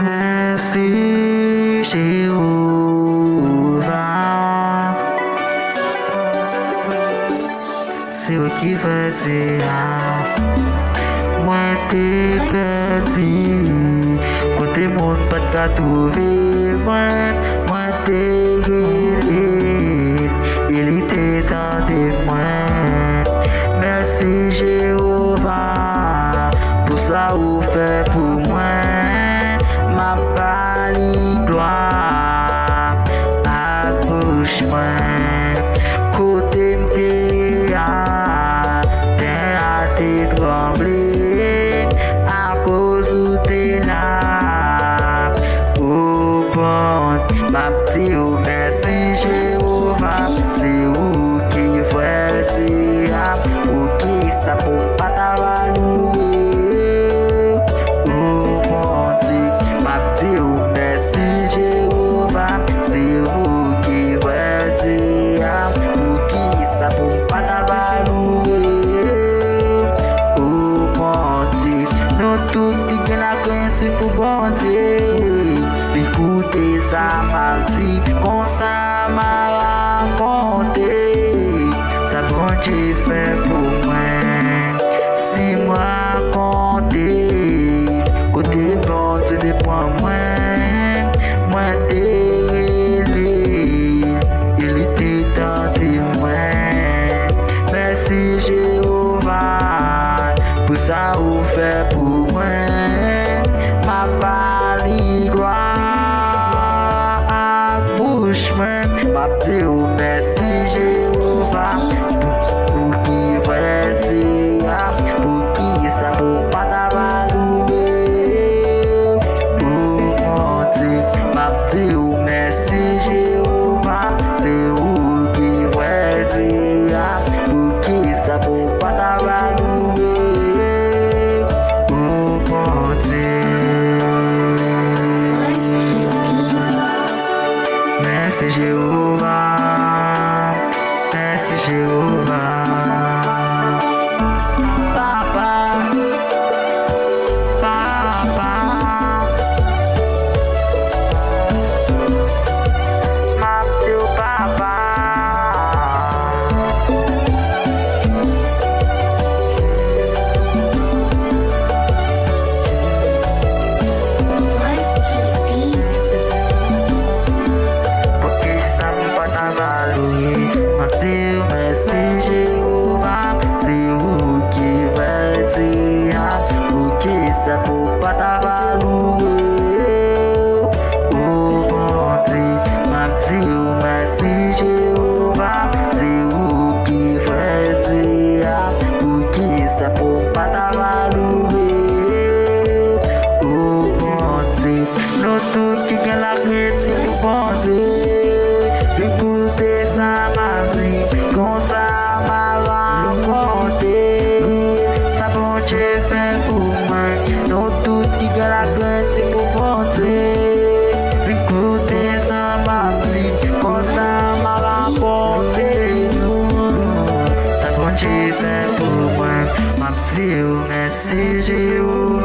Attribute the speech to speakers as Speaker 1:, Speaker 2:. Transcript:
Speaker 1: Merci Jéhovah, c'est eux qui veut dire. Moi t'es perdu, côté monde pas de trouver. Moi t'es guéri, il était dans des mains. Merci Jéhovah, pour ça vous fait pour moi. Ma bali gloire, accouche-moi. Côté m'té à terre t'es tremblé. À cause où t'es là, oh bon, ma petite, oh merci Jéhovah, c'est où qui fait dire, ou qui ça pour pas t'avalouer, oh mon Dieu, ma petite, oh merci Jéhovah, c'est où qui fait dire, ou qui ça pour pas t'avalouer, oh mon Dieu. Nous tous qui gagnent la crainte pour bon Dieu. Écoutez ça m'a dit, comme ça m'a raconté. Ça bon Dieu fait pour moi. Si moi raconter, côté bon Dieu dépend moi. Moi t'es il était dans tes mains. Merci Jéhovah, pour ça vous fait pour moi. Ma bali gloire, accouche-moi. Ma petite, oh merci Jéhovah, pour qui fait dire, pour qui ça pour pas t'avalouer. Oh mon Dieu, ma petite, oh merci Jéhovah, c'est vous qui fait dire, pour qui ça pour pas t'avalouer. Oh mon Dieu, merci Jéhovah, merci Jéhovah. Papa, papa, ma petite papa. Merci Jéhovah, c'est vous qui veut dire, pour qui ça pour pas t'avalouer. Oh mon Dieu, ma petite, merci Jéhovah, c'est vous qui veut dire, pour qui ça pour pas t'avalouer. Oh mon Dieu, nous tous qui gagnent la critique pour bon Dieu. Écoutez ça m'a vie, comme ça m'a raconté. Ça bon Dieu fait pour moi. Nous tous qui gagnent la crainte pour bon Dieu. Écoutez ça m'a vie, comme ça m'a raconté. Ça bon Dieu fait pour moi. Ma petite, merci Jéhovah.